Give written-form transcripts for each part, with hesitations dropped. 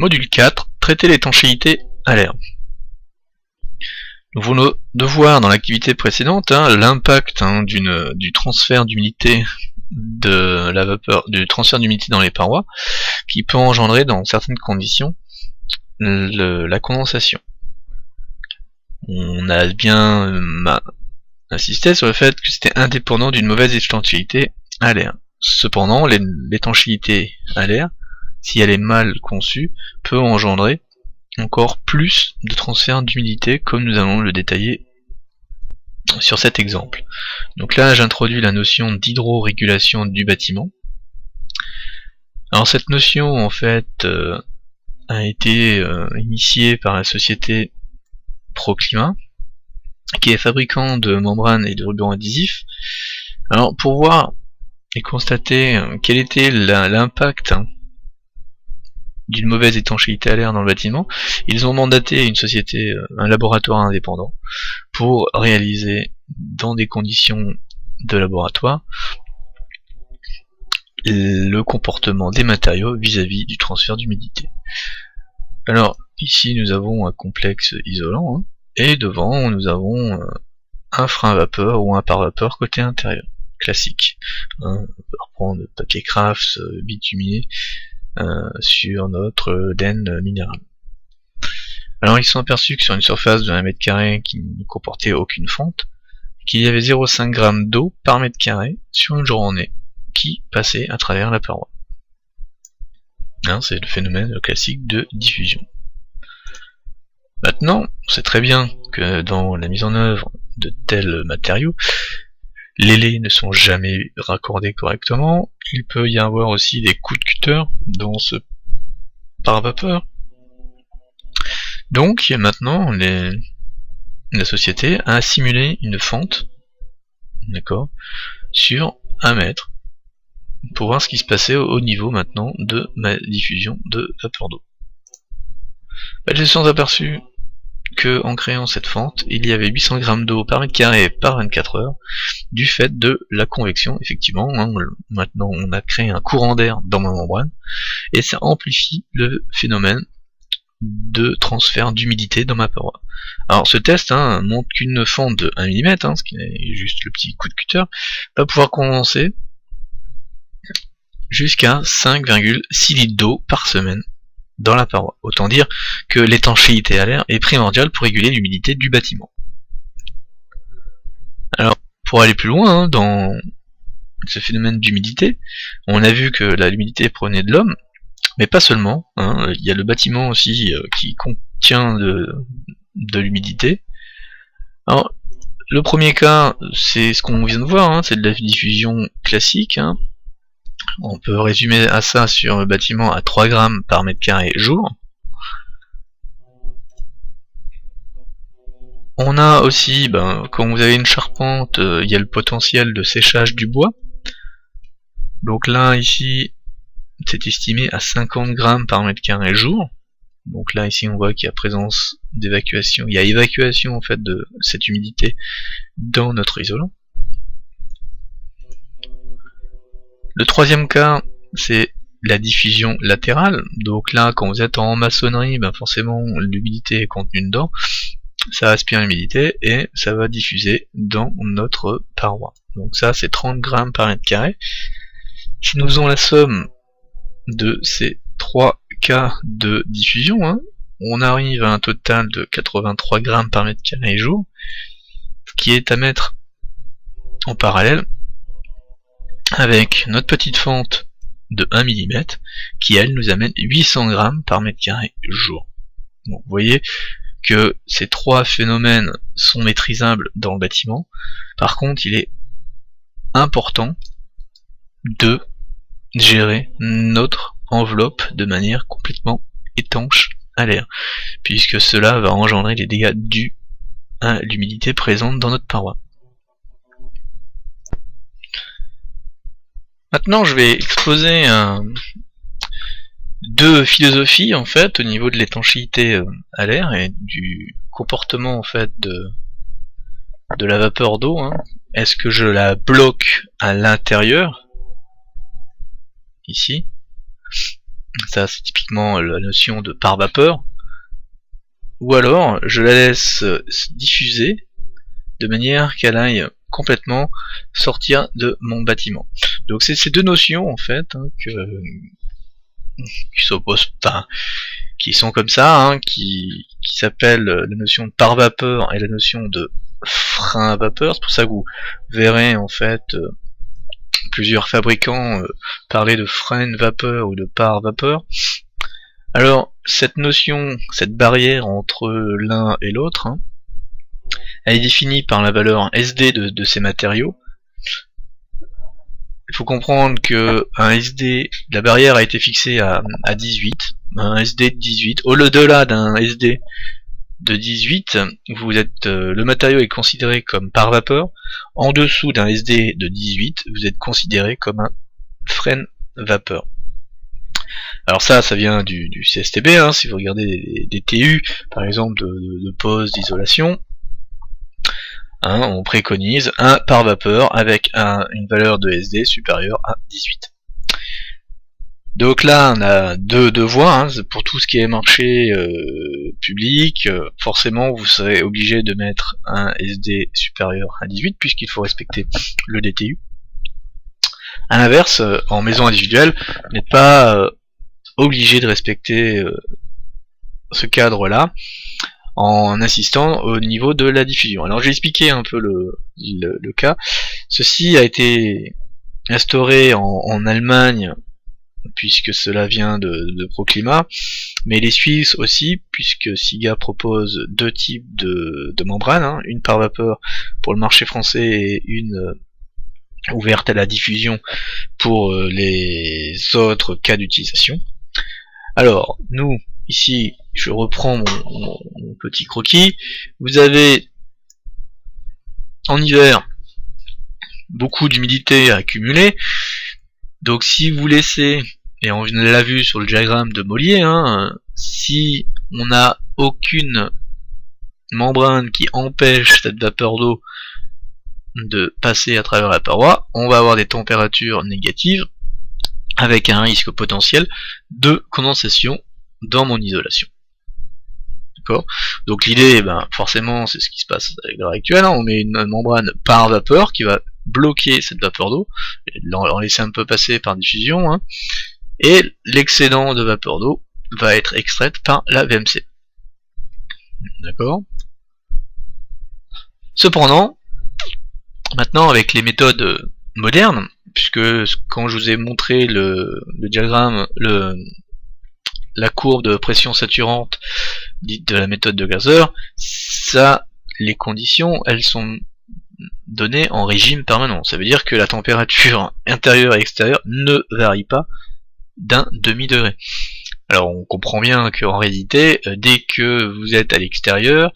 Module 4, traiter l'étanchéité à l'air. Nous venons de voir dans l'activité précédente l'impact du transfert d'humidité de la vapeur, du transfert d'humidité dans les parois, qui peut engendrer dans certaines conditions la condensation. On a bien insisté sur le fait que c'était indépendant d'une mauvaise étanchéité à l'air. Cependant, l'étanchéité à l'air, si elle est mal conçue, peut engendrer encore plus de transfert d'humidité, comme nous allons le détailler sur cet exemple. Donc là, j'introduis la notion d'hydrorégulation du bâtiment. Alors cette notion, en fait, a été initiée par la société Proclimat, qui est fabricant de membranes et de rubans adhésifs. Alors pour voir et constater quel était l'impact d'une mauvaise étanchéité à l'air dans le bâtiment, ils ont mandaté une société, un laboratoire indépendant, pour réaliser dans des conditions de laboratoire le comportement des matériaux vis-à-vis du transfert d'humidité. Alors ici nous avons un complexe isolant, et devant nous avons un frein à vapeur ou un pare-vapeur côté intérieur, classique. On peut reprendre papier craft bituminé sur notre laine minérale. Alors ils sont aperçus que sur une surface de 1 mètre carré qui ne comportait aucune fente, qu'il y avait 0,5 g d'eau par mètre carré sur une journée qui passait à travers la paroi. C'est le phénomène classique de diffusion. Maintenant, on sait très bien que dans la mise en œuvre de tels matériaux, les laits ne sont jamais raccordés correctement. Il peut y avoir aussi des coups de cutter dans ce pare-vapeur. Donc maintenant, la société a simulé une fente, d'accord, sur 1 mètre, pour voir ce qui se passait au niveau maintenant de ma diffusion de vapeur d'eau. Ils se sont aperçus que en créant cette fente, il y avait 800 g d'eau par mètre carré par 24 heures, du fait de la convection. Effectivement, maintenant on a créé un courant d'air dans ma membrane, et ça amplifie le phénomène de transfert d'humidité dans ma paroi. Alors ce test montre qu'une fente de 1 mm, ce qui est juste le petit coup de cutter, va pouvoir condenser jusqu'à 5,6 litres d'eau par semaine dans la paroi. Autant dire que l'étanchéité à l'air est primordiale pour réguler l'humidité du bâtiment. Alors, pour aller plus loin dans ce phénomène d'humidité, on a vu que l'humidité provenait de l'homme, mais pas seulement. Il y a le bâtiment aussi qui contient de l'humidité. Alors, le premier cas, c'est ce qu'on vient de voir, c'est de la diffusion classique. On peut résumer à ça sur le bâtiment à 3 g par mètre carré jour. On a aussi, quand vous avez une charpente, il y a le potentiel de séchage du bois. Donc là, ici, c'est estimé à 50 g par mètre carré jour. Donc là, ici, on voit qu'il y a présence d'évacuation, il y a évacuation en fait de cette humidité dans notre isolant. Le troisième cas, c'est la diffusion latérale. Donc là, quand vous êtes en maçonnerie, forcément l'humidité est contenue dedans, ça aspire l'humidité et ça va diffuser dans notre paroi. Donc ça, c'est 30 g par mètre carré. Si nous faisons la somme de ces 3 cas de diffusion, on arrive à un total de 83 g par mètre carré jour, ce qui est à mettre en parallèle avec notre petite fente de 1 mm qui elle nous amène 800 g par mètre carré jour. Bon, vous voyez que ces 3 phénomènes sont maîtrisables dans le bâtiment. Par contre, il est important de gérer notre enveloppe de manière complètement étanche à l'air, puisque cela va engendrer les dégâts dus à l'humidité présente dans notre paroi. Maintenant, je vais exposer deux philosophies en fait au niveau de l'étanchéité à l'air et du comportement en fait de la vapeur d'eau. Est-ce que je la bloque à l'intérieur, ici, Ça c'est typiquement la notion de par vapeur. Ou alors je la laisse se diffuser de manière qu'elle aille complètement sortir de mon bâtiment. Donc c'est ces deux notions en fait qui s'opposent, enfin, qui sont comme ça, qui s'appellent la notion de par vapeur et la notion de frein à vapeur. C'est pour ça que vous verrez en fait plusieurs fabricants parler de frein vapeur ou de par vapeur. Alors cette notion, cette barrière entre l'un et l'autre, elle est définie par la valeur SD de ces matériaux. Il faut comprendre que un SD, la barrière a été fixée à 18, un SD de 18. Au-delà d'un SD de 18, le matériau est considéré comme par vapeur. En dessous d'un SD de 18, vous êtes considéré comme un frein vapeur. Alors ça vient du CSTB, si vous regardez des TU, par exemple de pose d'isolation, on préconise un par vapeur avec une valeur de SD supérieure à 18. Donc là on a deux voies, pour tout ce qui est marché public, forcément vous serez obligé de mettre un SD supérieur à 18 puisqu'il faut respecter le DTU. A l'inverse, en maison individuelle, vous n'êtes pas obligé de respecter ce cadre là en insistant au niveau de la diffusion. Alors j'ai expliqué un peu le cas. Ceci a été instauré en Allemagne puisque cela vient de Proclima, mais les Suisses aussi, puisque SIGA propose deux types de membranes, une par vapeur pour le marché français et une ouverte à la diffusion pour les autres cas d'utilisation. Alors, nous, ici, je reprends mon petit croquis. Vous avez, en hiver, beaucoup d'humidité accumulée. Donc si vous laissez, et on l'a vu sur le diagramme de Mollier, si on n'a aucune membrane qui empêche cette vapeur d'eau de passer à travers la paroi, on va avoir des températures négatives avec un risque potentiel de condensation dans mon isolation. D'accord ? Donc l'idée, forcément, c'est ce qui se passe à l'heure actuelle, on met une membrane par vapeur qui va bloquer cette vapeur d'eau, en laisser un peu passer par diffusion, et l'excédent de vapeur d'eau va être extraite par la VMC. D'accord ? Cependant, maintenant avec les méthodes modernes, puisque quand je vous ai montré le diagramme, la courbe de pression saturante dite de la méthode de Gaser, ça, les conditions, elles sont données en régime permanent. Ça veut dire que la température intérieure et extérieure ne varie pas d'un demi-degré. Alors on comprend bien qu'en réalité, dès que vous êtes à l'extérieur,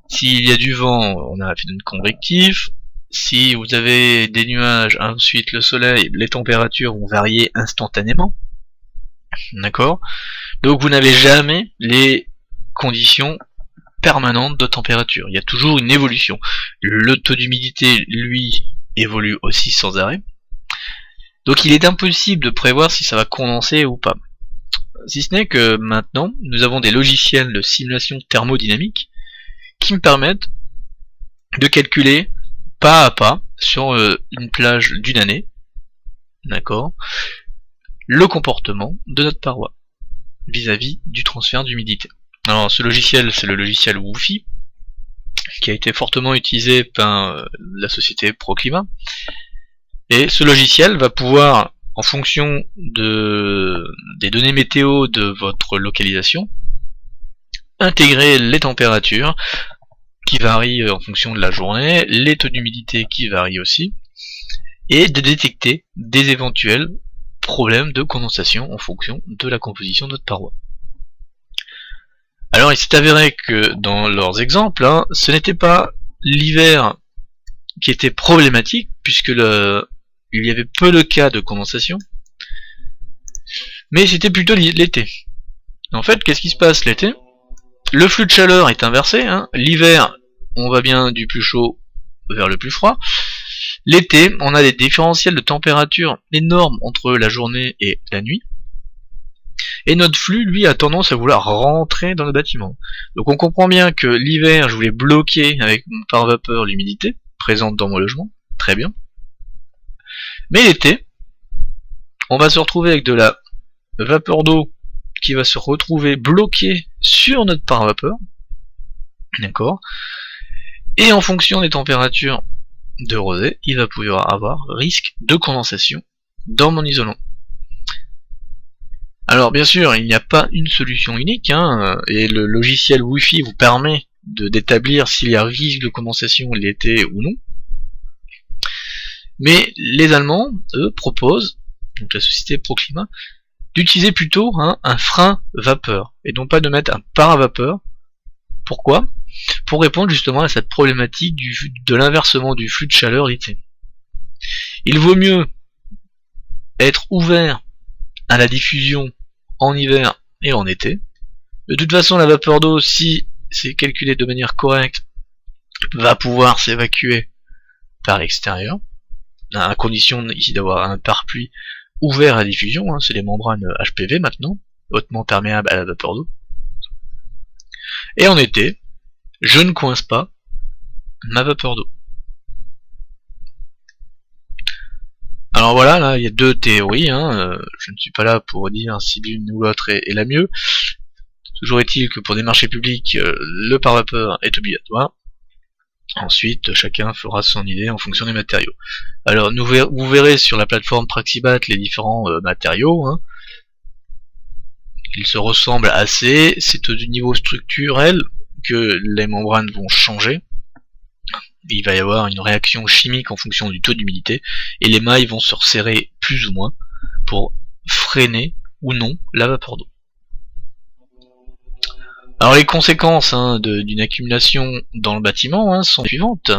s'il y a du vent, on a un phénomène convectif. Si vous avez des nuages, ensuite le soleil, les températures vont varier instantanément. D'accord ? Donc vous n'avez jamais les conditions permanentes de température. Il y a toujours une évolution. Le taux d'humidité, lui, évolue aussi sans arrêt. Donc il est impossible de prévoir si ça va condenser ou pas. Si ce n'est que maintenant, nous avons des logiciels de simulation thermodynamique qui me permettent de calculer pas à pas sur une plage d'une année, d'accord, le comportement de notre paroi vis-à-vis du transfert d'humidité. Alors ce logiciel, c'est le logiciel Woofy, qui a été fortement utilisé par la société Proclima, et ce logiciel va pouvoir, en fonction des données météo de votre localisation, intégrer les températures qui varient en fonction de la journée, les taux d'humidité qui varient aussi, et de détecter des éventuels problèmes de condensation en fonction de la composition de notre paroi. Alors il s'est avéré que dans leurs exemples, ce n'était pas l'hiver qui était problématique, puisque il y avait peu de cas de condensation, mais c'était plutôt l'été. En fait, qu'est-ce qui se passe l'été ? Le flux de chaleur est inversé, l'hiver, on va bien du plus chaud vers le plus froid. L'été, on a des différentiels de température énormes entre la journée et la nuit. Et notre flux, lui, a tendance à vouloir rentrer dans le bâtiment. Donc on comprend bien que l'hiver, je voulais bloquer avec mon pare-vapeur l'humidité présente dans mon logement, très bien. Mais l'été, on va se retrouver avec de la vapeur d'eau qui va se retrouver bloquée sur notre pare-vapeur, d'accord. Et en fonction des températures de rosée, il va pouvoir avoir risque de condensation dans mon isolant. Alors bien sûr, il n'y a pas une solution unique, hein, et le logiciel Wi-Fi vous permet d'établir s'il y a risque de condensation l'été ou non. Mais les Allemands, eux, proposent, donc la société Proclimat, d'utiliser plutôt un frein vapeur, et non pas de mettre un para-vapeur. Pourquoi ? Pour répondre justement à cette problématique de l'inversement du flux de chaleur l'été. Il vaut mieux être ouvert à la diffusion en hiver et en été. De toute façon, la vapeur d'eau, si c'est calculé de manière correcte, va pouvoir s'évacuer par l'extérieur, à condition ici d'avoir un pare-pluie ouvert à la diffusion, c'est les membranes HPV maintenant, hautement perméables à la vapeur d'eau. Et en été, je ne coince pas ma vapeur d'eau. Alors voilà, là il y a deux théories, je ne suis pas là pour dire si l'une ou l'autre est la mieux. Toujours est-il que pour des marchés publics, le pare-vapeur est obligatoire. Ensuite, chacun fera son idée en fonction des matériaux. Alors vous verrez sur la plateforme Praxibat les différents matériaux. Ils se ressemblent assez, c'est au niveau structurel que les membranes vont changer. Il va y avoir une réaction chimique en fonction du taux d'humidité, et les mailles vont se resserrer plus ou moins pour freiner ou non la vapeur d'eau. Alors les conséquences d'une accumulation dans le bâtiment sont les suivantes.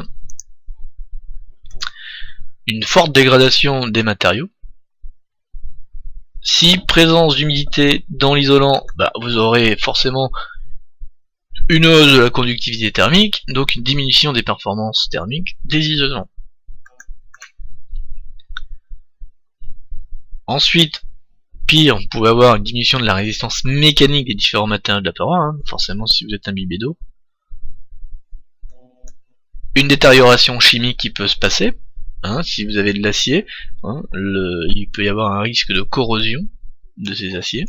Une forte dégradation des matériaux. Si présence d'humidité dans l'isolant, vous aurez forcément une hausse de la conductivité thermique, donc une diminution des performances thermiques des isolants. Ensuite, pire, vous pouvez avoir une diminution de la résistance mécanique des différents matériaux de la paroi, forcément si vous êtes imbibé d'eau. Une détérioration chimique qui peut se passer, si vous avez de l'acier, il peut y avoir un risque de corrosion de ces aciers.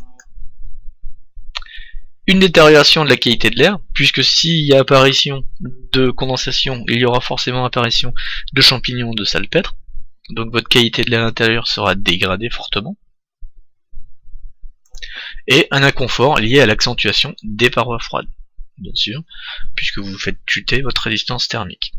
Une détérioration de la qualité de l'air, puisque s'il y a apparition de condensation, il y aura forcément apparition de champignons de salpêtre, donc votre qualité de l'air intérieur sera dégradée fortement. Et un inconfort lié à l'accentuation des parois froides, bien sûr, puisque vous faites chuter votre résistance thermique.